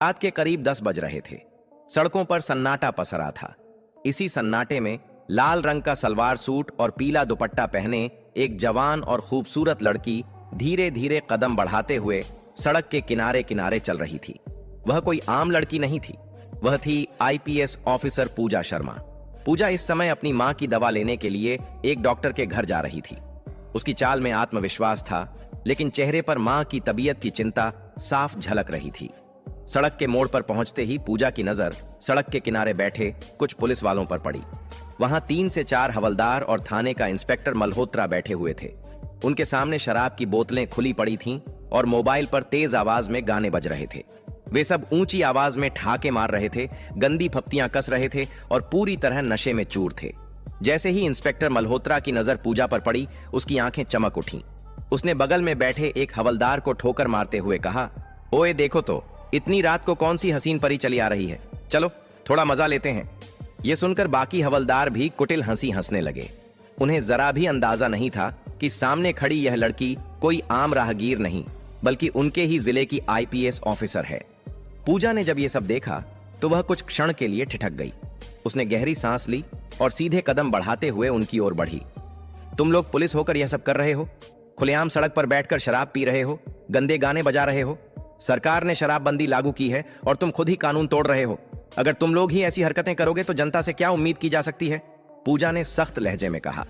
रात के करीब 10 बज रहे थे। सड़कों पर सन्नाटा पसरा था। इसी सन्नाटे में लाल रंग का सलवार सूट और पीला दुपट्टा पहने एक जवान और खूबसूरत लड़की धीरे धीरे कदम बढ़ाते हुए सड़क के किनारे किनारे चल रही थी। वह कोई आम लड़की नहीं थी, वह थी आईपीएस ऑफिसर पूजा शर्मा। पूजा इस समय अपनी मां की दवा लेने के लिए एक डॉक्टर के घर जा रही थी। उसकी चाल में आत्मविश्वास था, लेकिन चेहरे पर मां की तबीयत की चिंता साफ झलक रही थी। सड़क के मोड़ पर पहुंचते ही पूजा की नजर सड़क के किनारे बैठे कुछ पुलिस वालों पर पड़ी। वहां 3 से 4 हवलदार और थाने का इंस्पेक्टर मल्होत्रा बैठे हुए थे। उनके सामने शराब की बोतलें खुली पड़ी थीं और मोबाइल पर तेज आवाज में गाने बज रहे थे। वे सब ऊंची आवाज में ठहाके मार रहे थे, गंदी फप्तियां कस रहे थे और पूरी तरह नशे में चूर थे। जैसे ही इंस्पेक्टर मल्होत्रा की नजर पूजा पर पड़ी, उसकी आंखें चमक उठीं। उसने बगल में बैठे एक हवलदार को ठोकर मारते हुए कहा, ओए देखो तो, इतनी रात को कौन सी हसीन परी चली आ रही है, चलो थोड़ा मजा लेते हैं। यह सुनकर बाकी हवलदार भी कुटिल हंसी हंसने लगे। उन्हें जरा भी अंदाजा नहीं था कि सामने खड़ी यह लड़की कोई आम राहगीर नहीं, बल्कि उनके ही जिले की आईपीएस ऑफिसर है। पूजा ने जब यह सब देखा तो वह कुछ क्षण के लिए ठिठक गई। उसने गहरी सांस ली और सीधे कदम बढ़ाते हुए उनकी ओर बढ़ी। तुम लोग पुलिस होकर यह सब कर रहे हो? खुलेआम सड़क पर बैठकर शराब पी रहे हो, गंदे गाने बजा रहे हो। सरकार ने शराबबंदी लागू की है और तुम खुद ही कानून तोड़ रहे हो। अगर तुम लोग ही ऐसी हरकतें करोगे तो जनता से क्या उम्मीद की जा सकती है? पूजा ने सख्त लहजे में कहा।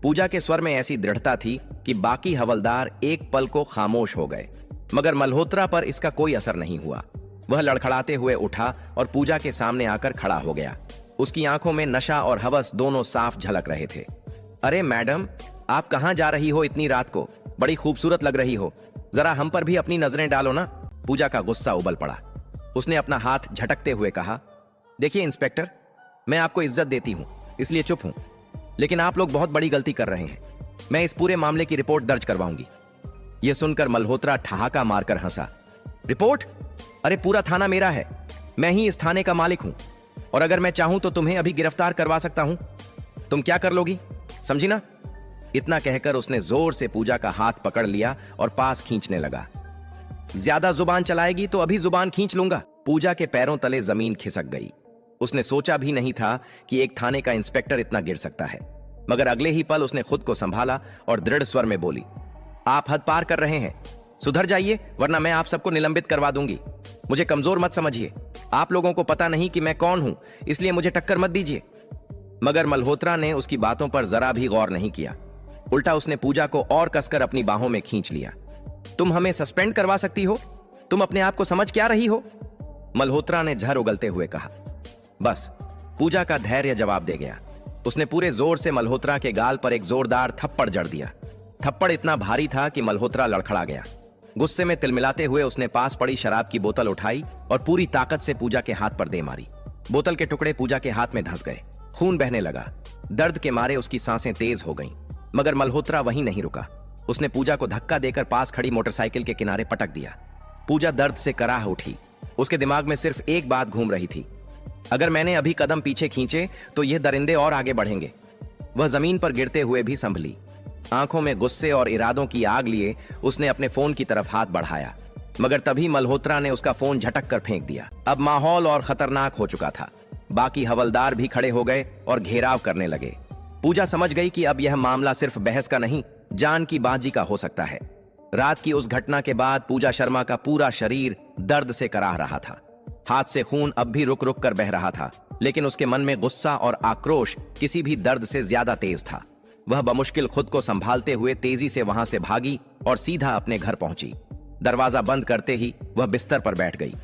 पूजा के स्वर में ऐसी दृढ़ता थी कि बाकी हवलदार एक पल को खामोश हो गए, मगर मल्होत्रा पर इसका कोई असर नहीं हुआ। वह लड़खड़ाते हुए उठा और पूजा के सामने आकर खड़ा हो गया। उसकी आंखों में नशा और हवस दोनों साफ झलक रहे थे। अरे मैडम, आप कहां जा रही हो इतनी रात को? बड़ी खूबसूरत लग रही हो, जरा हम पर भी अपनी नजरें डालो ना। पूजा का गुस्सा उबल पड़ा। उसने अपना हाथ झटकते हुए कहा, देखिए इंस्पेक्टर, मैं आपको इज्जत देती हूं, इसलिए चुप हूं, लेकिन आप लोग बहुत बड़ी गलती कर रहे हैं। मैं इस पूरे मामले की रिपोर्ट दर्ज करवाऊंगी। यह सुनकर मल्होत्रा ठहाका मारकर हंसा। रिपोर्ट? अरे पूरा थाना मेरा है, मैं ही इस थाने का मालिक हूं, और अगर मैं चाहूं तो तुम्हें अभी गिरफ्तार करवा सकता हूं। तुम क्या कर लोगी, समझी ना? इतना कहकर उसने जोर से पूजा का हाथ पकड़ लिया और पास खींचने लगा। ज्यादा जुबान चलाएगी तो अभी जुबान खींच लूंगा। पूजा के पैरों तले जमीन खिसक गई। उसने सोचा भी नहीं था कि एक थाने का इंस्पेक्टर इतना गिर सकता है, मगर अगले ही पल उसने खुद को संभाला और दृढ़ स्वर में बोली, आप हद पार कर रहे हैं, सुधर जाइए वरना मैं आप सबको निलंबित करवा दूंगी। मुझे कमजोर मत समझिए, आप लोगों को पता नहीं कि मैं कौन हूं, इसलिए मुझे टक्कर मत दीजिए। मगर मल्होत्रा ने उसकी बातों पर जरा भी गौर नहीं किया। उल्टा उसने पूजा को और कसकर अपनी बाहों में खींच लिया। तुम हमें सस्पेंड करवा सकती हो? तुम अपने आप को समझ क्या रही हो? मल्होत्रा ने झर उगलते हुए कहा। बस, पूजा का धैर्य जवाब दे गया। उसने पूरे जोर से मल्होत्रा के गाल पर एक जोरदार थप्पड़ जड़ दिया। थप्पड़ इतना भारी था कि मल्होत्रा लड़खड़ा गया। गुस्से में तिलमिलाते हुए उसने पास पड़ी शराब की बोतल उठाई और पूरी ताकत से पूजा के हाथ पर दे मारी। बोतल के टुकड़े पूजा के हाथ में धंस गए। खून बहने लगा। दर्द के मारे उसकी सांसें तेज हो गईं। मगर मल्होत्रा वहीं नहीं रुका। उसने पूजा को धक्का देकर पास खड़ी मोटरसाइकिल के किनारे पटक दिया। पूजा दर्द से कराह उठी। उसके दिमाग में सिर्फ एक बात घूम रही थी, अगर मैंने अभी कदम पीछे खींचे तो ये दरिंदे और आगे बढ़ेंगे। वह जमीन पर गिरते हुए भी संभली। आंखों में गुस्से और इरादों की आग लिए उसने अपने फोन की तरफ हाथ बढ़ाया, मगर तभी मल्होत्रा ने उसका फोन झटक कर फेंक दिया। अब माहौल और खतरनाक हो चुका था। बाकी हवलदार भी खड़े हो गए और घेराव करने लगे। पूजा समझ गई कि अब यह मामला सिर्फ बहस का नहीं, जान की बाजी का हो सकता है। रात की उस घटना के बाद पूजा शर्मा का पूरा शरीर दर्द से कराह रहा था। हाथ से खून अब भी रुक रुक कर बह रहा था, लेकिन उसके मन में गुस्सा और आक्रोश किसी भी दर्द से ज्यादा तेज था। वह बमुश्किल खुद को संभालते हुए तेजी से वहां से भागी और सीधा अपने घर पहुंची। दरवाजा बंद करते ही वह बिस्तर पर बैठ गई।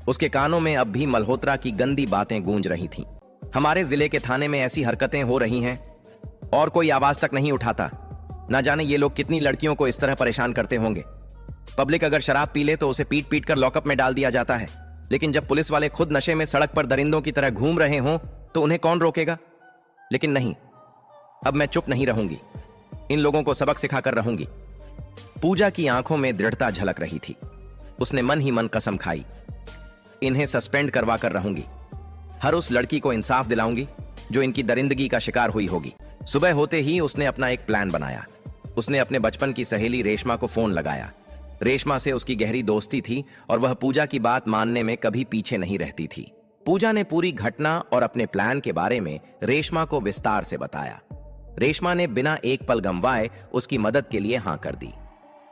उसके कानों में अब भी मल्होत्रा की गंदी बातें गूंज रही थीं। हमारे जिले के थाने में ऐसी हरकतें हो रही हैं और कोई आवाज तक नहीं उठाता। ना जाने ये लोग कितनी लड़कियों को इस तरह परेशान करते होंगे। पब्लिक अगर शराब पी ले तो उसे पीट पीट कर लॉकअप में डाल दिया जाता है, लेकिन जब पुलिस वाले खुद नशे में सड़क पर दरिंदों की तरह घूम रहे हों तो उन्हें कौन रोकेगा? लेकिन नहीं, अब मैं चुप नहीं रहूंगी। इन लोगों को सबक सिखाकर रहूंगी। पूजा की आंखों में दृढ़ता झलक रही थी। उसने मन ही मन कसम खाई, इन्हें सस्पेंड करवा कर रहूंगी। हर उस लड़की को इंसाफ दिलाऊंगी जो इनकी दरिंदगी का शिकार हुई होगी। सुबह होते ही उसने अपना एक प्लान बनाया। उसने अपने बचपन की सहेली रेशमा को फोन लगाया। रेशमा से उसकी गहरी दोस्ती थी और वह पूजा की बात मानने में कभी पीछे नहीं रहती थी। पूजा ने पूरी घटना और अपने प्लान के बारे में रेशमा को विस्तार से बताया। रेशमा ने बिना एक पल गंवाए उसकी मदद के लिए हां कर दी।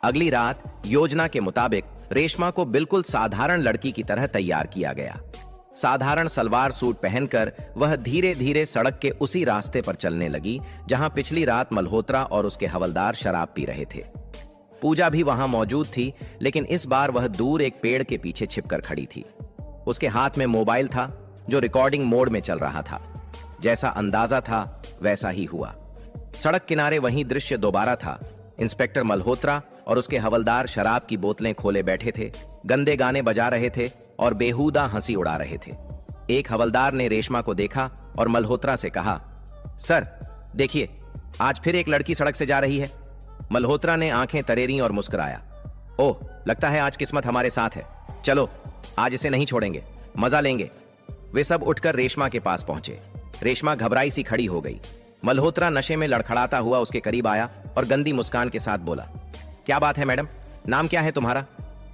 अगली रात योजना के मुताबिक रेशमा को बिल्कुल साधारण लड़की की तरह तैयार किया गया। साधारण सलवार सूट पहनकर वह धीरे धीरे सड़क के उसी रास्ते पर चलने लगी जहां पिछली रात मल्होत्रा और उसके हवलदार शराब पी रहे थे। पूजा भी वहां मौजूद थी, लेकिन इस बार वह दूर एक पेड़ के पीछे छिपकर खड़ी थी। उसके हाथ में मोबाइल था जो रिकॉर्डिंग मोड में चल रहा था। जैसा अंदाजा था वैसा ही हुआ। सड़क किनारे वही दृश्य दोबारा था। इंस्पेक्टर मल्होत्रा और उसके हवलदार शराब की बोतलें खोले बैठे थे, गंदे गाने बजा रहे थे और बेहुदा हंसी उड़ा रहे थे। एक हवलदार ने रेशमा को देखा और मल्होत्रा से कहा, सर देखिए, आज फिर एक लड़की सड़क से जा रही है। मल्होत्रा ने आंखें तरेरी और मुस्कुराया। ओह, लगता है आज किस्मत हमारे साथ है। चलो, आज इसे नहीं छोड़ेंगे, मजा लेंगे। वे सब उठकर रेशमा के पास पहुंचे। रेशमा घबराई सी खड़ी हो गई। मल्होत्रा नशे में लड़खड़ाता हुआ उसके करीब आया और गंदी मुस्कान के साथ बोला, क्या बात है मैडम, नाम क्या है तुम्हारा?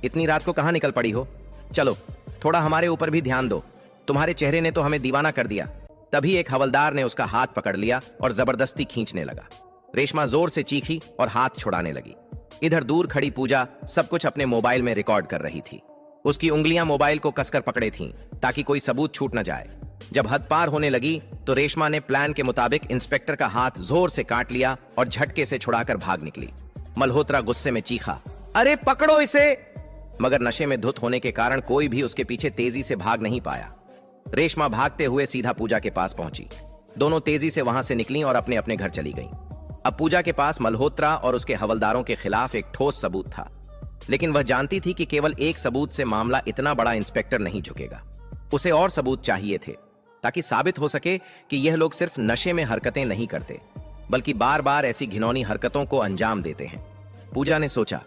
इतनी रात को कहां निकल पड़ी हो? चलो, थोड़ा हमारे ऊपर भी ध्यान दो, तुम्हारे चेहरे ने तो हमें दीवाना कर दिया। तभी एक हवलदार ने उसका हाथ पकड़ लिया और जबरदस्ती खींचने लगा। रेशमा जोर से चीखी और हाथ छुड़ाने लगी। इधर दूर खड़ी पूजा सब कुछ अपने मोबाइल में रिकॉर्ड कर रही थी। उसकी उंगलियां मोबाइल को कसकर पकड़े थीं ताकि कोई सबूत छूट न जाए। जब हद पार होने लगी तो रेशमा ने प्लान के मुताबिक इंस्पेक्टर का हाथ जोर से काट लिया और झटके से छुड़ाकर भाग निकली। मल्होत्रा गुस्से में चीखा, अरे पकड़ो इसे! मगर नशे में धुत होने के कारण कोई भी उसके पीछे तेजी से भाग नहीं पाया। रेशमा भागते हुए सीधा पूजा के पास पहुंची। दोनों तेजी से वहां से निकली और अपने अपने घर चली गईं। अब पूजा के पास मल्होत्रा और उसके हवलदारों के खिलाफ एक ठोस सबूत था, लेकिन वह जानती थी कि केवल एक सबूत से मामला इतना बड़ा इंस्पेक्टर नहीं झुकेगा। उसे और सबूत चाहिए थे ताकि साबित हो सके कि यह लोग सिर्फ नशे में हरकतें नहीं करते, बल्कि बार बार ऐसी घिनौनी हरकतों को अंजाम देते हैं। पूजा ने सोचा,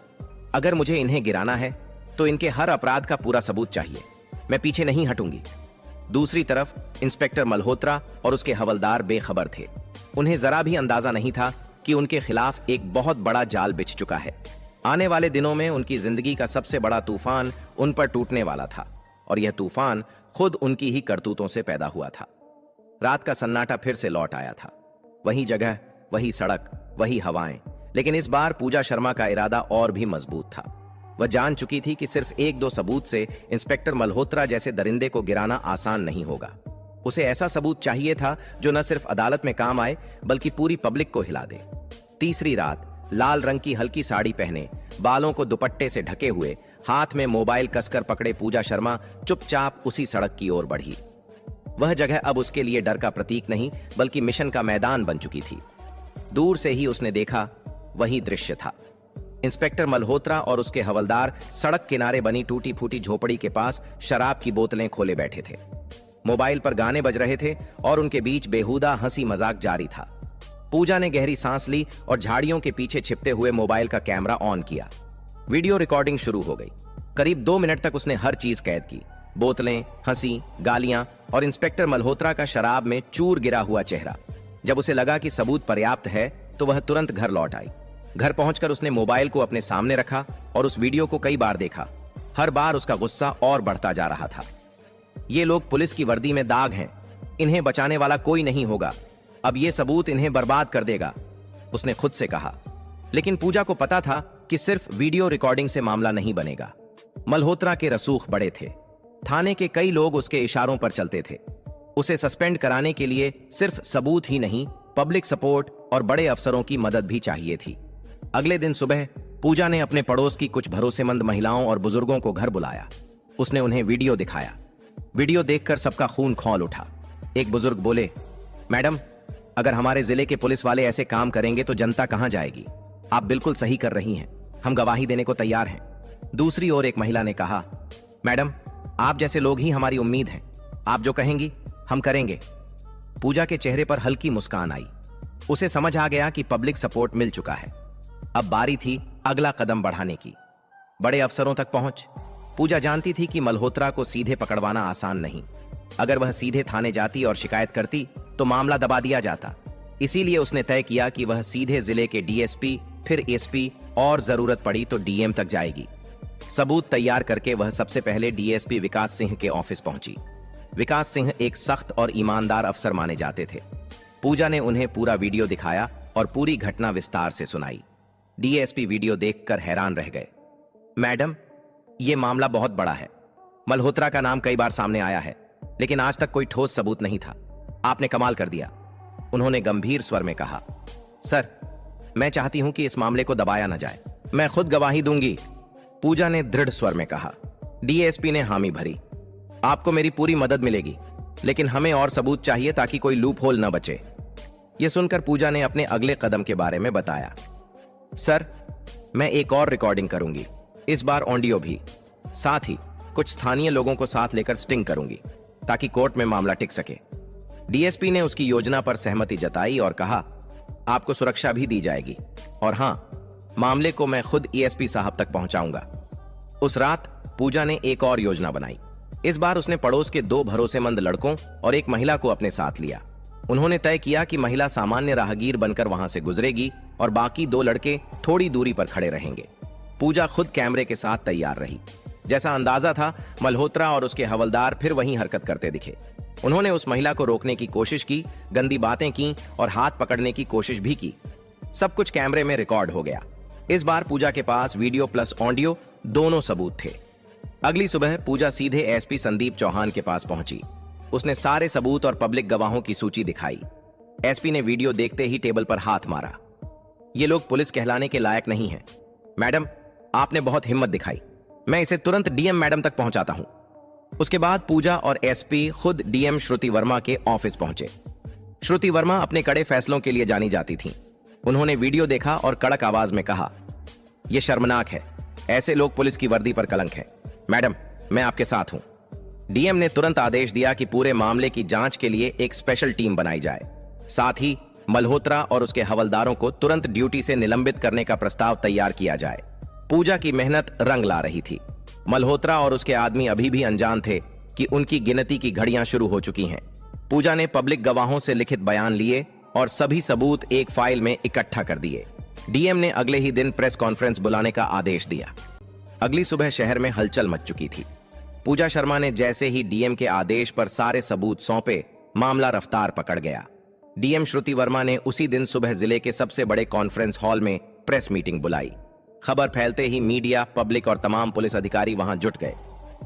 अगर मुझे इन्हें गिराना है तो इनके हर अपराध का पूरा सबूत चाहिए। मैं पीछे नहीं हटूंगी। दूसरी तरफ इंस्पेक्टर मल्होत्रा और उसके हवलदार बेखबर थे। उन्हें जरा भी अंदाजा नहीं था कि उनके खिलाफ एक बहुत बड़ा जाल बिछ चुका है। आने वाले दिनों में उनकी जिंदगी का सबसे बड़ा तूफान उन पर टूटने वाला था, और यह तूफान खुद उनकी ही करतूतों से पैदा हुआ था। रात का सन्नाटा फिर से लौट आया था। वही जगह, वही सड़क, वही हवाएं, लेकिन इस बार पूजा शर्मा का इरादा और भी मजबूत था। वह जान चुकी थी कि सिर्फ एक दो सबूत से इंस्पेक्टर मल्होत्रा जैसे दरिंदे को गिराना आसान नहीं होगा। उसे ऐसा सबूत चाहिए था जो न सिर्फ अदालत में काम आए बल्कि पूरी पब्लिक को हिला दे। तीसरी रात लाल रंग की हल्की साड़ी पहने, बालों को दुपट्टे से ढके हुए, हाथ में मोबाइल कसकर पकड़े पूजा शर्मा चुपचाप उसी सड़क की ओर बढ़ी। वह जगह अब उसके लिए डर का प्रतीक नहीं बल्कि मिशन का मैदान बन चुकी थी। दूर से ही उसने देखा, वही दृश्य था। इंस्पेक्टर मल्होत्रा और उसके हवलदार सड़क किनारे बनी टूटी फूटी झोपड़ी के पास शराब की बोतलें खोले बैठे थे। मोबाइल पर गाने बज रहे थे और उनके बीच बेहुदा हंसी मजाक जारी था। पूजा ने गहरी सांस ली और झाड़ियों के पीछे छिपते हुए मोबाइल का कैमरा ऑन किया। वीडियो रिकॉर्डिंग शुरू हो गई। करीब 2 मिनट तक उसने हर चीज कैद की, बोतलें, हंसी, गालियां और इंस्पेक्टर मल्होत्रा का शराब में चूर गिरा हुआ चेहरा। जब उसे लगा कि सबूत पर्याप्त है तो वह तुरंत घर लौट आई। घर पहुंचकर उसने मोबाइल को अपने सामने रखा और उस वीडियो को कई बार देखा। हर बार उसका गुस्सा और बढ़ता जा रहा था। ये लोग पुलिस की वर्दी में दाग हैं, इन्हें बचाने वाला कोई नहीं होगा। अब ये सबूत इन्हें बर्बाद कर देगा, उसने खुद से कहा। लेकिन पूजा को पता था कि सिर्फ वीडियो रिकॉर्डिंग से मामला नहीं बनेगा। मल्होत्रा के रसूख बड़े थे। थाने के कई लोग उसके इशारों पर चलते थे। उसे सस्पेंड कराने के लिए सिर्फ सबूत ही नहीं, पब्लिक सपोर्ट और बड़े अफसरों की मदद भी चाहिए थी। अगले दिन सुबह पूजा ने अपने पड़ोस की कुछ भरोसेमंद महिलाओं और बुजुर्गों को घर बुलाया। उसने उन्हें वीडियो दिखाया। वीडियो देखकर सबका खून खौल उठा। एक बुजुर्ग बोले, मैडम, अगर हमारे जिले के पुलिस वाले ऐसे काम करेंगे तो जनता कहां जाएगी? आप बिल्कुल सही कर रही हैं, हम गवाही देने को तैयार हैं। दूसरी ओर एक महिला ने कहा, मैडम, आप जैसे लोग ही हमारी उम्मीद हैं, आप जो कहेंगी हम करेंगे। पूजा के चेहरे पर हल्की मुस्कान आई। उसे समझ आ गया कि पब्लिक सपोर्ट मिल चुका है। अब बारी थी अगला कदम बढ़ाने की, बड़े अफसरों तक पहुंच। पूजा जानती थी कि मल्होत्रा को सीधे पकड़वाना आसान नहीं। अगर वह सीधे थाने जाती और शिकायत करती तो मामला दबा दिया जाता। इसीलिए उसने तय किया कि वह सीधे जिले के डीएसपी, फिर एसपी और जरूरत पड़ी तो डीएम तक जाएगी। सबूत तैयार करके वह सबसे पहले डीएसपी विकास सिंह के ऑफिस पहुंची। विकास सिंह एक सख्त और ईमानदार अफसर माने जाते थे। पूजा ने उन्हें पूरा वीडियो दिखाया और पूरी घटना विस्तार से सुनाई। डीएसपी वीडियो देखकर हैरान रह गए। मैडम, यह मामला बहुत बड़ा है। मल्होत्रा का नाम कई बार सामने आया है, लेकिन आज तक कोई ठोस सबूत नहीं था। आपने कमाल कर दिया, उन्होंने गंभीर स्वर में कहा। सर, मैं चाहती हूं कि इस मामले को दबाया न जाए। मैं खुद गवाही दूंगी, पूजा ने दृढ़ स्वर में कहा। डीएसपी ने हामी भरी। आपको मेरी पूरी मदद मिलेगी, लेकिन हमें और सबूत चाहिए ताकि कोई लूप होल न बचे। यह सुनकर पूजा ने अपने अगले कदम के बारे में बताया। सर, मैं एक और रिकॉर्डिंग करूंगी, इस बार ऑडियो भी। साथ ही कुछ स्थानीय लोगों को साथ लेकर स्टिंग करूंगी ताकि कोर्ट में मामला टिक सके। डीएसपी ने उसकी योजना पर सहमति जताई और कहा, आपको सुरक्षा भी दी जाएगी, और हां, मामले को मैं खुद ईएसपी साहब तक पहुंचाऊंगा। उस रात पूजा ने एक और योजना बनाई। इस बार उसने पड़ोस के 2 भरोसेमंद लड़कों और एक महिला को अपने साथ लिया। उन्होंने तय किया कि महिला सामान्य राहगीर बनकर वहां से गुजरेगी और बाकी 2 लड़के थोड़ी दूरी पर खड़े रहेंगे। पूजा खुद कैमरे के साथ तैयार रही। जैसा अंदाजा था, मल्होत्रा और उसके हवलदार फिर वहीं हरकत करते दिखे। उन्होंने उस महिला को रोकने की कोशिश की, गंदी बातें की और हाथ पकड़ने की कोशिश भी की। सब कुछ कैमरे में रिकॉर्ड हो गया। इस बार पूजा के पास वीडियो प्लस ऑडियो दोनों सबूत थे। अगली सुबह पूजा सीधे एसपी संदीप चौहान के पास पहुंची। उसने सारे सबूत और पब्लिक गवाहों की सूची दिखाई। एसपी ने वीडियो देखते ही टेबल पर हाथ मारा। ये लोग पुलिस कहलाने के लायक नहीं हैं। मैडम, आपने बहुत हिम्मत दिखाई। मैं इसे तुरंत डीएम मैडम तक पहुंचाता हूं। उसके बाद पूजा और एसपी खुद डीएम श्रुति वर्मा के ऑफिस पहुंचे। श्रुति वर्मा अपने कड़े फैसलों के लिए जानी जाती थीं। उन्होंने वीडियो देखा और कड़क आवाज में कहा, यह शर्मनाक है। ऐसे लोग पुलिस की वर्दी पर कलंक हैं। मैडम, मैं आपके साथ हूं। डीएम ने तुरंत आदेश दिया कि पूरे मामले की जांच के लिए एक स्पेशल टीम बनाई जाए। साथ ही मल्होत्रा और उसके हवलदारों को तुरंत ड्यूटी से निलंबित करने का प्रस्ताव तैयार किया जाए। पूजा की मेहनत रंग ला रही थी। मल्होत्रा और उसके आदमी अभी भी अनजान थे कि उनकी गिनती की घड़ियां शुरू हो चुकी हैं। पूजा ने पब्लिक गवाहों से लिखित बयान लिए और सभी सबूत एक फाइल में इकट्ठा कर दिए। डीएम ने अगले ही दिन प्रेस कॉन्फ्रेंस बुलाने का आदेश दिया। अगली सुबह शहर में हलचल मच चुकी थी। पूजा शर्मा ने जैसे ही डीएम के आदेश पर सारे सबूत सौंपे, मामला रफ्तार पकड़ गया। डीएम श्रुति वर्मा ने उसी दिन सुबह जिले के सबसे बड़े कॉन्फ्रेंस हॉल में प्रेस मीटिंग बुलाई। खबर फैलते ही मीडिया, पब्लिक और तमाम पुलिस अधिकारी वहां जुट गए।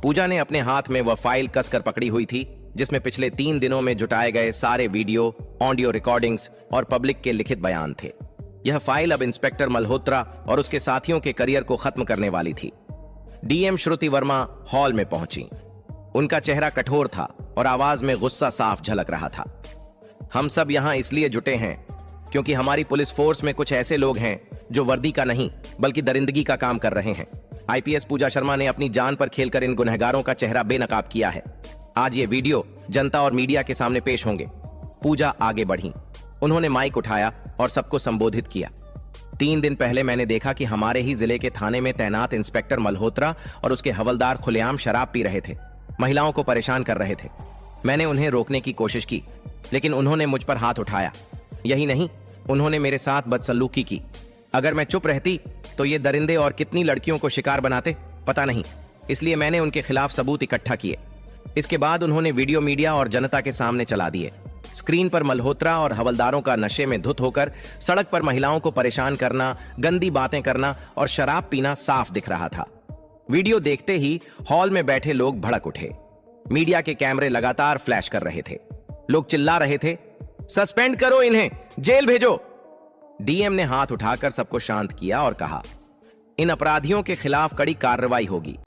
पूजा ने अपने हाथ में वह फाइल कसकर पकड़ी हुई थी जिसमें पिछले 3 दिनों में जुटाए गए सारे वीडियो, ऑडियो रिकॉर्डिंग्स और पब्लिक के लिखित बयान थे। यह फाइल अब इंस्पेक्टर मल्होत्रा और उसके साथियों के करियर को खत्म करने वाली थी। डीएम श्रुति वर्मा हॉल में पहुंची। उनका चेहरा कठोर था और आवाज में गुस्सा साफ झलक रहा था। हम सब यहां इसलिए जुटे हैं क्योंकि हमारी पुलिस फोर्स में कुछ ऐसे लोग हैं जो वर्दी का नहीं बल्कि दरिंदगी का काम कर रहे हैं। आईपीएस पूजा शर्मा ने अपनी जान पर खेलकर इन गुनहगारों का चेहरा बेनकाब किया है। आज ये वीडियो जनता और मीडिया के सामने पेश होंगे। पूजा आगे बढ़ी। उन्होंने माइक उठाया और सबको संबोधित किया। 3 दिन पहले मैंने देखा कि हमारे ही जिले के थाने में तैनात इंस्पेक्टर मल्होत्रा और उसके हवलदार खुलेआम शराब पी रहे थे, महिलाओं को परेशान कर रहे थे। मैंने उन्हें रोकने की कोशिश की, लेकिन उन्होंने मुझ पर हाथ उठाया। यही नहीं, उन्होंने मेरे साथ बदसलूकी की। अगर मैं चुप रहती तो ये दरिंदे और कितनी लड़कियों को शिकार बनाते पता नहीं। इसलिए मैंने उनके खिलाफ सबूत इकट्ठा किए। इसके बाद उन्होंने वीडियो मीडिया और जनता के सामने चला दिए। स्क्रीन पर मल्होत्रा और हवलदारों का नशे में धुत होकर सड़क पर महिलाओं को परेशान करना, गंदी बातें करना और शराब पीना साफ दिख रहा था। वीडियो देखते ही हॉल में बैठे लोग भड़क उठे। मीडिया के कैमरे लगातार फ्लैश कर रहे थे। लोग चिल्ला रहे थे, सस्पेंड करो इन्हें, जेल भेजो। डीएम ने हाथ उठाकर सबको शांत किया और कहा, इन अपराधियों के खिलाफ कड़ी कार्रवाई होगी।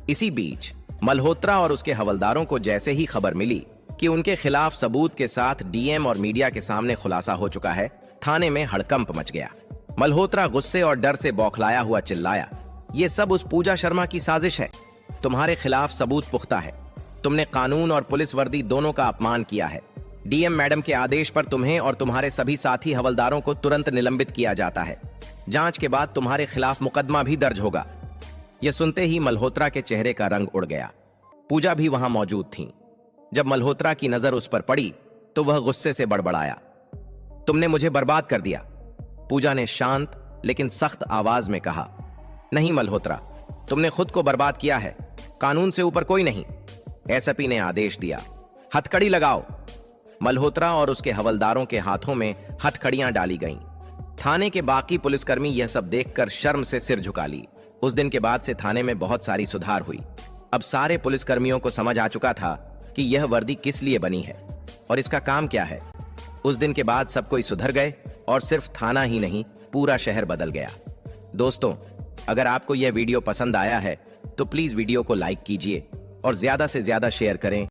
इसी बीच मल्होत्रा और उसके हवलदारों को जैसे ही खबर मिली कि उनके खिलाफ सबूत के साथ डीएम और मीडिया के सामने खुलासा हो चुका है, थाने में हड़कंप मच गया। मल्होत्रा गुस्से और डर से बौखलाया हुआ चिल्लाया, ये सब उस पूजा शर्मा की साजिश है। तुम्हारे खिलाफ सबूत पुख्ता है। तुमने कानून और पुलिस वर्दी दोनों का अपमान किया है। डीएम मैडम के आदेश पर तुम्हें और तुम्हारे सभी साथी हवलदारों को तुरंत निलंबित किया जाता है। जांच के बाद तुम्हारे खिलाफ मुकदमा भी दर्ज होगा। यह सुनते ही मल्होत्रा के चेहरे का रंग उड़ गया। पूजा भी वहां मौजूद थी। जब मल्होत्रा की नजर उस पर पड़ी तो वह गुस्से से बड़बड़ाया, तुमने मुझे बर्बाद कर दिया। पूजा ने शांत लेकिन सख्त आवाज में कहा, नहीं मल्होत्रा, तुमने खुद को बर्बाद किया है, कानून से ऊपर कोई नहीं। एसपी ने आदेश दिया, हथकड़ी लगाओ। मल्होत्रा और उसके हवलदारों के हाथों में हथकड़ियां डाली गईं। थाने के बाकी पुलिसकर्मी यह सब देखकर शर्म से सिर झुका ली। उस दिन के बाद से थाने में बहुत सारी सुधार हुई। अब सारे पुलिसकर्मियों को समझ आ चुका था कि यह वर्दी किस लिए बनी है और इसका काम क्या है। उस दिन के बाद सब कोई सुधर गए और सिर्फ थाना ही नहीं, पूरा शहर बदल गया। दोस्तों, अगर आपको यह वीडियो पसंद आया है तो प्लीज वीडियो को लाइक कीजिए और ज्यादा से ज्यादा शेयर करें